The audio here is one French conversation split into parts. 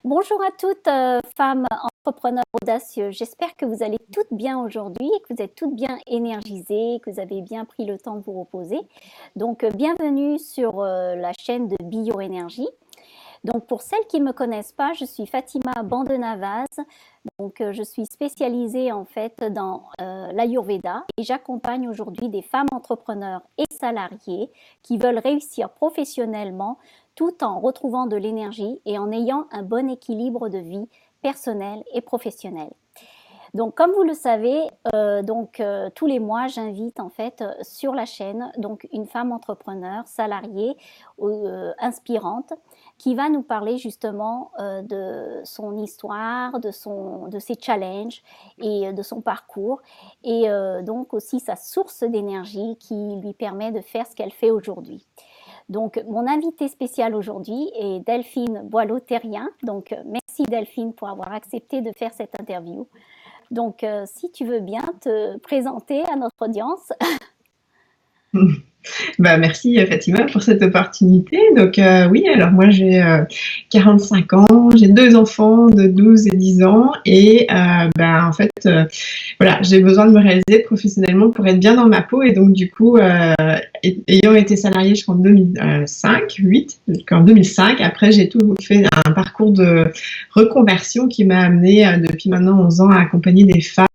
Bonjour à toutes, femmes entrepreneurs audacieux. J'espère que vous allez toutes bien aujourd'hui et que vous êtes toutes bien énergisées, que vous avez bien pris le temps de vous reposer. Donc, bienvenue sur la chaîne de Bioénergie. Donc, pour celles qui ne me connaissent pas, je suis Fatima Bandenavaz. Donc, je suis spécialisée en fait dans l'Ayurveda et j'accompagne aujourd'hui des femmes entrepreneurs et salariées qui veulent réussir professionnellement tout en retrouvant de l'énergie et en ayant un bon équilibre de vie personnelle et professionnelle. Donc, comme vous le savez, tous les mois, j'invite en fait sur la chaîne donc une femme entrepreneur, salariée, inspirante, qui va nous parler justement de son histoire, de ses challenges et de son parcours, et donc aussi sa source d'énergie qui lui permet de faire ce qu'elle fait aujourd'hui. Donc, mon invitée spéciale aujourd'hui est Delphine Boileau-Terrien. Donc, merci Delphine pour avoir accepté de faire cette interview. Donc, si tu veux bien te présenter à notre audience. Merci Fatima pour cette opportunité. Donc oui, alors moi j'ai 45 ans, j'ai deux enfants de 12 et 10 ans et en fait voilà, j'ai besoin de me réaliser professionnellement pour être bien dans ma peau et donc du coup ayant été salariée jusqu'en 2005, 8, jusqu'en 2005, après j'ai tout fait un parcours de reconversion qui m'a amené depuis maintenant 11 ans à accompagner des femmes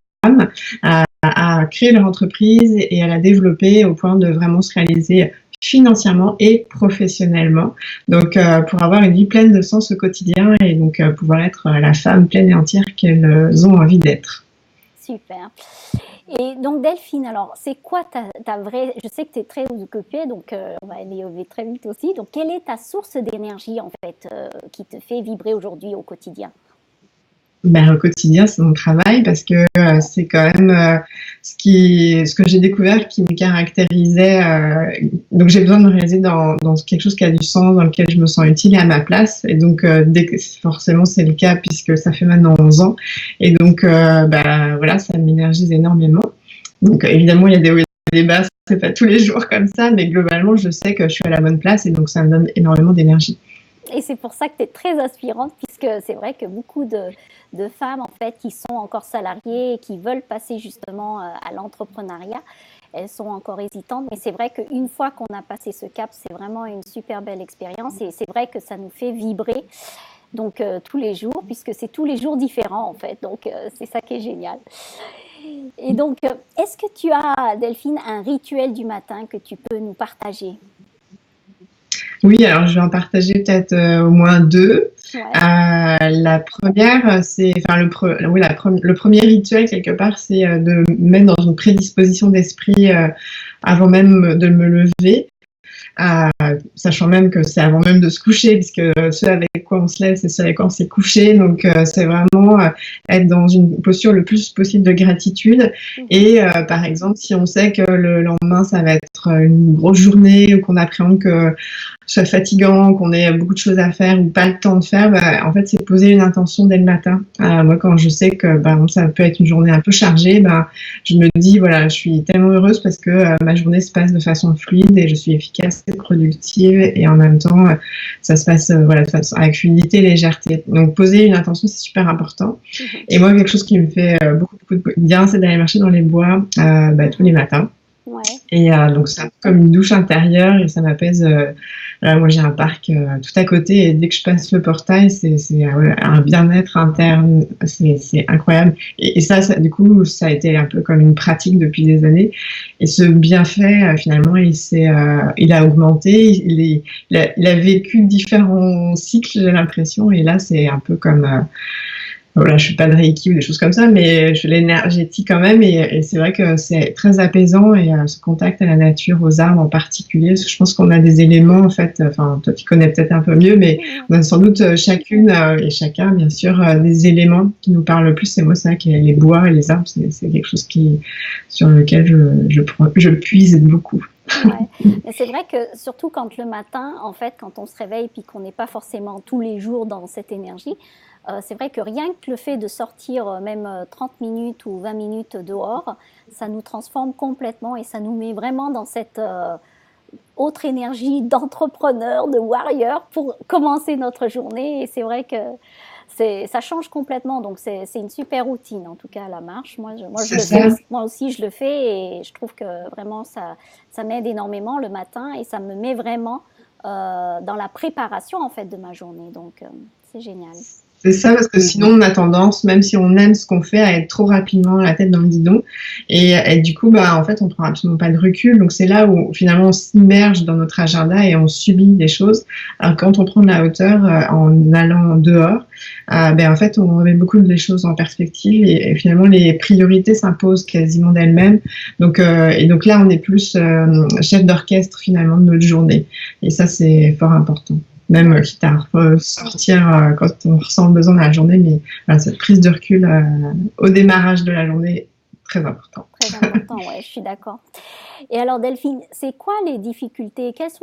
à créer leur entreprise et à la développer au point de vraiment se réaliser financièrement et professionnellement. Donc, pour avoir une vie pleine de sens au quotidien et donc pouvoir être la femme pleine et entière qu'elles ont envie d'être. Super. Et donc Delphine, alors c'est quoi ta vraie... Je sais que tu es très occupée, donc on va aller très vite aussi. Donc quelle est ta source d'énergie en fait qui te fait vibrer aujourd'hui au quotidien? Au quotidien, c'est mon travail parce que c'est quand même ce que j'ai découvert qui me caractérisait. Donc, j'ai besoin de me réaliser dans quelque chose qui a du sens, dans lequel je me sens utile et à ma place. Et donc, forcément, c'est le cas puisque ça fait maintenant 11 ans. Et donc, voilà, ça m'énergise énormément. Donc, évidemment, il y a des hauts et des bas. C'est pas tous les jours comme ça, mais globalement, je sais que je suis à la bonne place et donc ça me donne énormément d'énergie. Et c'est pour ça que tu es très inspirante, puisque c'est vrai que beaucoup de femmes, en fait, qui sont encore salariées et qui veulent passer justement à l'entrepreneuriat, elles sont encore hésitantes. Mais c'est vrai qu'une fois qu'on a passé ce cap, c'est vraiment une super belle expérience. Et c'est vrai que ça nous fait vibrer donc, tous les jours, puisque c'est tous les jours différents, en fait. Donc, c'est ça qui est génial. Et donc, est-ce que tu as, Delphine, un rituel du matin que tu peux nous partager? Oui, alors je vais en partager peut-être au moins deux. Ouais. La première, c'est, enfin le premier rituel quelque part, c'est de me mettre dans une prédisposition d'esprit avant même de me lever. Sachant même que c'est avant même de se coucher, puisque ce avec quoi on se lève, c'est ce avec quoi on s'est couché. Donc, c'est vraiment être dans une posture le plus possible de gratitude. Et par exemple, si on sait que le lendemain, ça va être une grosse journée ou qu'on appréhende que ce soit fatigant, qu'on ait beaucoup de choses à faire ou pas le temps de faire, en fait, c'est poser une intention dès le matin. Moi, quand je sais que ça peut être une journée un peu chargée, je me dis, voilà, je suis tellement heureuse parce que ma journée se passe de façon fluide et je suis efficace et productive et en même temps, ça se passe de façon, avec fluidité et légèreté. Donc, poser une intention, c'est super important. Et moi, quelque chose qui me fait beaucoup de bien, c'est d'aller marcher dans les bois tous les matins. Ouais. Et donc, c'est un peu comme une douche intérieure et ça m'apaise. Moi, j'ai un parc tout à côté et dès que je passe le portail, c'est un bien-être interne. C'est incroyable. Et ça, du coup, ça a été un peu comme une pratique depuis des années. Et ce bienfait, finalement, il a augmenté. Il a vécu différents cycles, j'ai l'impression. Et là, c'est un peu comme... voilà, je suis pas de Reiki ou des choses comme ça, mais je l'énergétique quand même et c'est vrai que c'est très apaisant et ce contact à la nature, aux arbres en particulier, parce que je pense qu'on a des éléments en fait, enfin toi tu connais peut-être un peu mieux, mais on a sans doute chacune et chacun bien sûr des éléments qui nous parlent le plus. Et moi c'est vrai que les bois et les arbres c'est quelque chose sur lequel je puise beaucoup. Ouais. Mais c'est vrai que surtout quand le matin, en fait, quand on se réveille puis qu'on n'est pas forcément tous les jours dans cette énergie, c'est vrai que rien que le fait de sortir même 30 minutes ou 20 minutes dehors, ça nous transforme complètement et ça nous met vraiment dans cette autre énergie d'entrepreneur, de warrior pour commencer notre journée. Et c'est vrai que ça change complètement. Donc, c'est une super routine, en tout cas, la marche. Moi, je C'est le ça. fais. Moi aussi, je le fais et je trouve que vraiment, ça m'aide énormément le matin et ça me met vraiment dans la préparation, en fait, de ma journée. Donc, c'est génial. C'est ça, parce que sinon on a tendance, même si on aime ce qu'on fait, à être trop rapidement la tête dans le guidon. Et du coup, bah, en fait, on prend absolument pas de recul. Donc c'est là où finalement on s'immerge dans notre agenda et on subit des choses. Alors quand on prend de la hauteur en allant dehors, ben, en fait, on remet beaucoup de choses en perspective et finalement les priorités s'imposent quasiment d'elles-mêmes. Et donc là, on est plus chef d'orchestre finalement de notre journée. Et ça, c'est fort important. Même quitte à sortir quand on ressent le besoin de la journée, mais voilà, cette prise de recul au démarrage de la journée, très important. Très important, ouais, je suis d'accord. Et alors Delphine, c'est quoi les difficultés? Quelles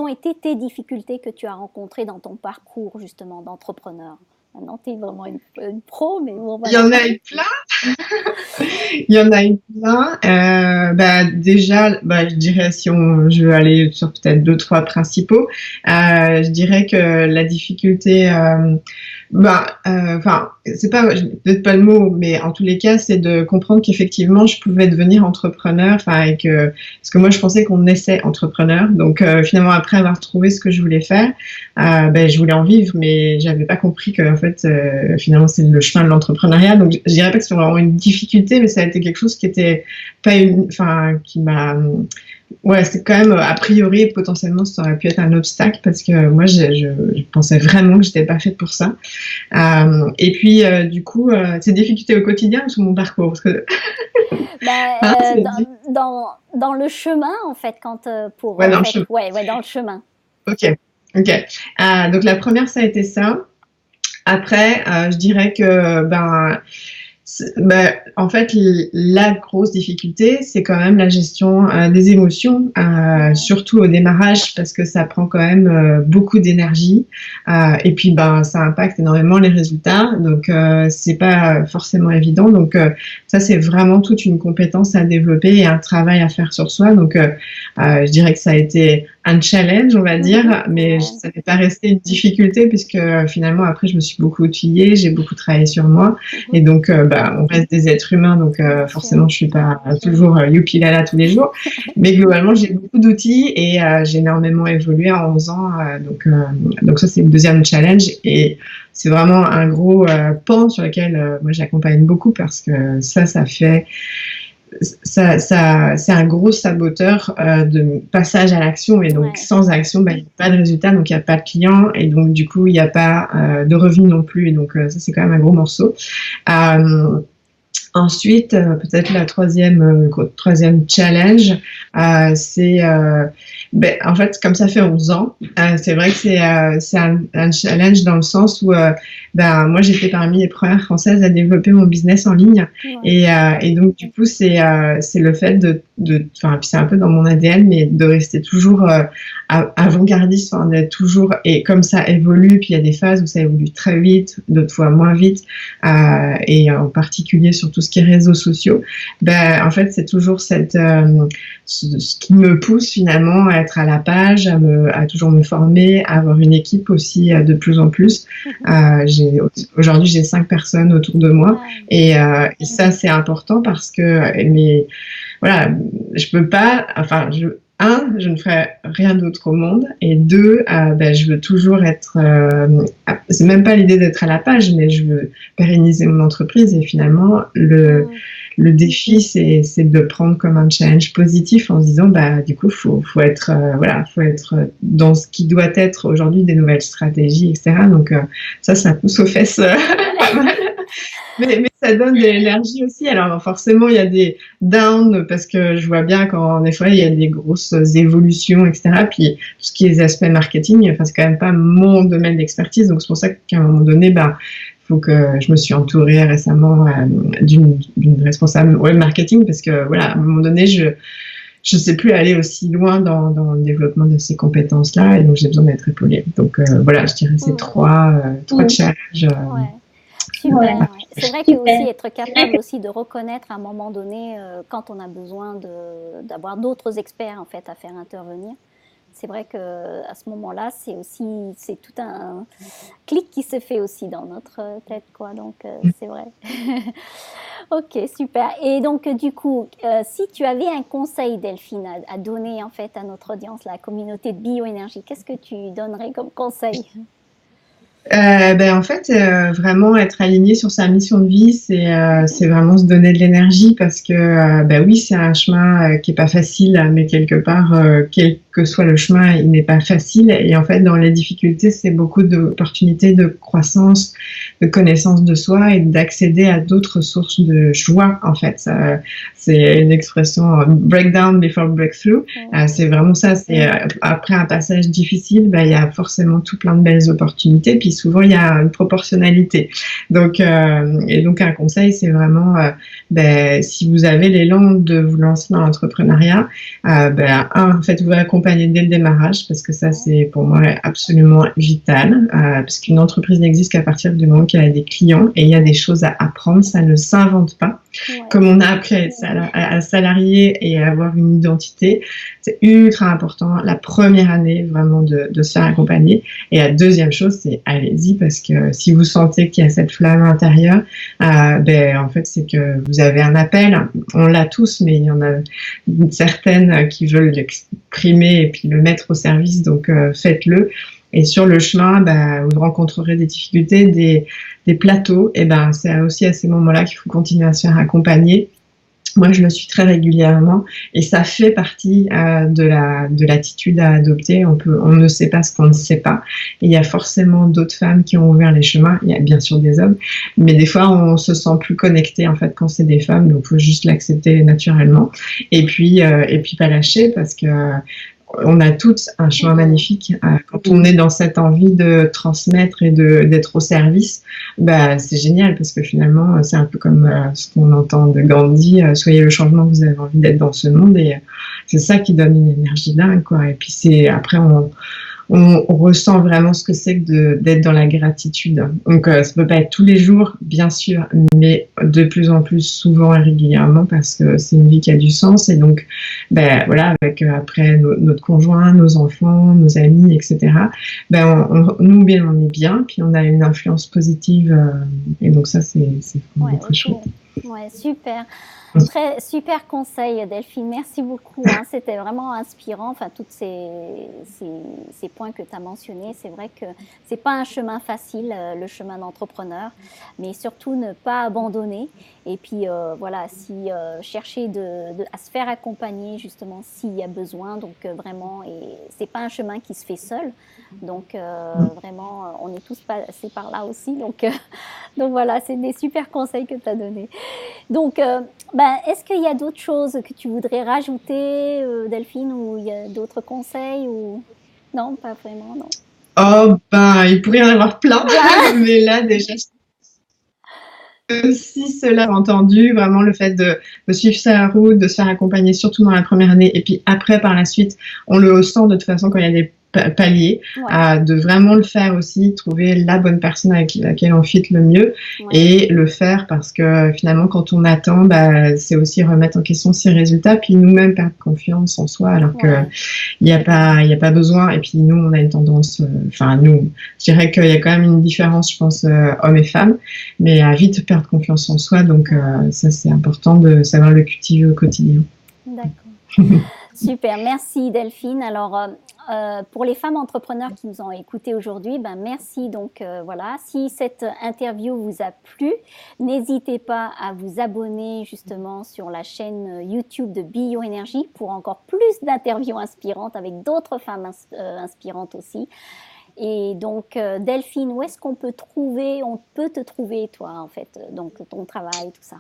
ont été tes difficultés que tu as rencontrées dans ton parcours justement d'entrepreneur? Maintenant, tu es vraiment une pro, mais bon, Il y voilà. en a eu plein. Il y en a eu plein. Bah, déjà, bah, je dirais, je veux aller sur peut-être deux, trois principaux, je dirais que la difficulté, enfin, c'est pas, peut-être pas le mot, mais en tous les cas, c'est de comprendre qu'effectivement, je pouvais devenir entrepreneur, enfin, parce que moi, je pensais qu'on naissait entrepreneur. Donc, finalement, après avoir trouvé ce que je voulais faire, ben, je voulais en vivre, mais j'avais pas compris que, en fait, finalement, c'est le chemin de l'entrepreneuriat. Donc, je dirais pas que c'est vraiment une difficulté, mais ça a été quelque chose qui était pas enfin, qui m'a, ouais, c'est quand même, a priori, potentiellement, ça aurait pu être un obstacle parce que moi, je pensais vraiment que j'étais pas faite pour ça. Et puis, du coup, ces difficultés au quotidien ou sur mon parcours parce que, Ben, hein, dans le chemin, en fait, ouais, en dans le fait, chemin. ouais, dans le chemin. Ok, ok. Donc, la première, ça a été ça. Après, je dirais que, ben, en fait, la grosse difficulté, c'est quand même la gestion des émotions, surtout au démarrage, parce que ça prend quand même beaucoup d'énergie. Et puis, ben, ça impacte énormément les résultats. Donc, c'est pas forcément évident. Donc, ça, c'est vraiment toute une compétence à développer et un travail à faire sur soi. Donc, je dirais que ça a été un challenge, on va dire, mais Ouais. ça n'est pas resté une difficulté puisque finalement, après, je me suis beaucoup outillée, j'ai beaucoup travaillé sur moi. Et donc, on reste des êtres humains, donc Bien sûr. forcément, je suis pas toujours youpi lala tous les jours. Mais globalement, j'ai beaucoup d'outils et j'ai énormément évolué en 11 ans. Donc ça, c'est le deuxième challenge. Et c'est vraiment un gros pan sur lequel moi, j'accompagne beaucoup parce que ça fait c'est un gros saboteur de passage à l'action. Et donc, Ouais. sans action, il n'y a pas de résultat, donc il n'y a pas de client. Et donc, du coup, il n'y a pas de revenus non plus. Et donc, ça, c'est quand même un gros morceau. Ensuite, peut-être la troisième challenge, c'est en fait, comme ça fait 11 ans, c'est vrai que c'est un challenge dans le sens où moi, j'étais parmi les premières Françaises à développer mon business en ligne. Ouais. Et donc, du coup, c'est le fait enfin, puis c'est un peu dans mon ADN, mais de rester toujours avant-gardiste, enfin, d'être toujours, et comme ça évolue, puis il y a des phases où ça évolue très vite, d'autres fois moins vite, et en particulier sur tout ce qui est réseaux sociaux, en fait, c'est toujours ce qui me pousse finalement à être à la page, à toujours me former, à avoir une équipe aussi de plus en plus. Aujourd'hui, j'ai 5 personnes autour de moi, et ça, c'est important parce que, mais voilà, je peux pas, enfin, je ne ferai rien d'autre au monde. Et deux, je veux toujours être. C'est même pas l'idée d'être à la page, mais je veux pérenniser mon entreprise. Et finalement, le défi, c'est de prendre comme un challenge positif en se disant, du coup, faut être, faut être dans ce qui doit être aujourd'hui des nouvelles stratégies, etc. Donc, ça pousse aux fesses pas mal. Mais ça donne de l'énergie aussi. Alors forcément, il y a des downs parce que je vois bien quand des fois il y a des grosses évolutions, etc. Puis tout ce qui est les aspects marketing, enfin c'est quand même pas mon domaine d'expertise. Donc c'est pour ça qu'à un moment donné, faut que je me suis entourée récemment d'une responsable web marketing parce que voilà, à un moment donné, je sais plus aller aussi loin dans le développement de ces compétences-là et donc j'ai besoin d'être épaulée. Donc voilà, je dirais ces trois challenges. Ouais. Super. Ouais. C'est vrai que aussi être capable aussi de reconnaître à un moment donné quand on a besoin d'avoir d'autres experts en fait à faire intervenir. C'est vrai que à ce moment-là, c'est tout un clic qui se fait aussi dans notre tête, quoi. Donc, c'est vrai. Ok, super. Et donc, du coup, si tu avais un conseil, Delphine, à donner en fait à notre audience, la communauté de bioénergie, qu'est-ce que tu donnerais comme conseil? En fait, vraiment être aligné sur sa mission de vie, c'est vraiment se donner de l'énergie parce que, oui, c'est un chemin qui est pas facile, mais quelque part, quel que soit le chemin, il n'est pas facile. Et en fait, dans les difficultés, c'est beaucoup d'opportunités de croissance, de connaissance de soi et d'accéder à d'autres sources de joie. En fait, c'est une expression breakdown before breakthrough. C'est vraiment ça. C'est après un passage difficile, il y a forcément tout plein de belles opportunités. Puis souvent il y a une proportionnalité. Donc un conseil, c'est vraiment si vous avez l'élan de vous lancer dans l'entrepreneuriat, faites-vous accompagner dès le démarrage parce que ça c'est pour moi absolument vital parce qu'une entreprise n'existe qu'à partir du moment qu'il y a des clients et il y a des choses à apprendre, ça ne s'invente pas. Comme on a appris à être salarié et à avoir une identité, c'est ultra important la première année vraiment de se faire accompagner. Et la deuxième chose, c'est allez-y parce que si vous sentez qu'il y a cette flamme intérieure, en fait, c'est que vous avez un appel. On l'a tous, mais il y en a certaines qui veulent l'exprimer et puis le mettre au service. Donc, faites-le. Et sur le chemin, vous rencontrerez des difficultés, des plateaux. Et c'est aussi à ces moments-là qu'il faut continuer à se faire accompagner. Moi, je le suis très régulièrement et ça fait partie de l'attitude à adopter. On ne sait pas ce qu'on ne sait pas. Et il y a forcément d'autres femmes qui ont ouvert les chemins. Il y a bien sûr des hommes, mais des fois, on se sent plus connecté en fait quand c'est des femmes. Donc, il faut juste l'accepter naturellement et puis pas lâcher parce que on a toutes un chemin magnifique. Quand on est dans cette envie de transmettre et d'être au service, c'est génial parce que finalement, c'est un peu comme ce qu'on entend de Gandhi, soyez le changement que vous avez envie d'être dans ce monde et c'est ça qui donne une énergie dingue, quoi. Et puis après, on ressent vraiment ce que c'est que d'être dans la gratitude. Donc, ça peut pas être tous les jours, bien sûr, mais de plus en plus souvent et régulièrement parce que c'est une vie qui a du sens. Et donc, avec après notre conjoint, nos enfants, nos amis, etc. Nous, bien, on est bien, puis on a une influence positive. Et donc ça, c'est vraiment très chouette. Ouais, super. Super conseil, Delphine. Merci beaucoup. C'était vraiment inspirant. Enfin, tous ces points que tu as mentionnés. C'est vrai que c'est pas un chemin facile, le chemin d'entrepreneur, mais surtout ne pas abandonner. Et puis chercher à se faire accompagner justement s'il y a besoin. Donc vraiment, et c'est pas un chemin qui se fait seul. Donc vraiment, on est tous passés par là aussi. Donc voilà, c'est des super conseils que tu as donnés. Donc, est-ce qu'il y a d'autres choses que tu voudrais rajouter, Delphine, ou il y a d'autres conseils ou non, pas vraiment, non. Oh il pourrait y en avoir plein, mais là déjà. Si cela entendu, vraiment le fait de suivre sa route, de se faire accompagner, surtout dans la première année, et puis après par la suite, on le sent de toute façon quand il y a des paliers, de vraiment le faire aussi, trouver la bonne personne avec laquelle on fit le mieux et le faire parce que finalement quand on attend, c'est aussi remettre en question ses résultats puis nous-mêmes perdre confiance en soi alors que il y a pas besoin et puis nous on a une tendance, je dirais qu'il y a quand même une différence je pense hommes et femmes mais à vite perdre confiance en soi donc ça c'est important de savoir le cultiver au quotidien. D'accord. Super, merci Delphine. Alors, pour les femmes entrepreneurs qui nous ont écoutés aujourd'hui, merci. Donc voilà, si cette interview vous a plu, n'hésitez pas à vous abonner justement sur la chaîne YouTube de Bioénergie pour encore plus d'interviews inspirantes avec d'autres femmes inspirantes aussi. Et donc Delphine, où est-ce qu'on peut te trouver toi en fait, donc ton travail, tout ça?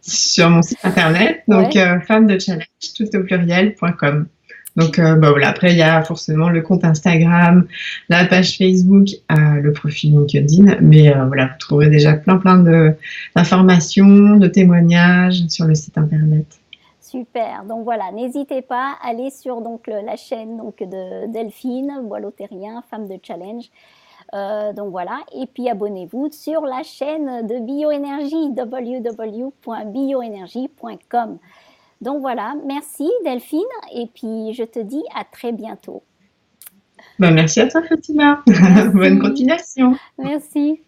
Sur mon site internet, donc femme de challenge, tout au pluriel.com. Donc après il y a forcément le compte Instagram, la page Facebook, le profil LinkedIn, mais vous trouverez déjà plein d'informations, de témoignages sur le site internet. Super, donc voilà, n'hésitez pas, allez sur la chaîne de Delphine Boileau-Terrien, femme de challenge. Donc voilà, et puis abonnez-vous sur la chaîne de Bioénergie, www.bioénergie.com. Donc voilà, merci Delphine et puis je te dis à très bientôt. Bah, merci à toi, Fatima. Bonne Merci, continuation. merci.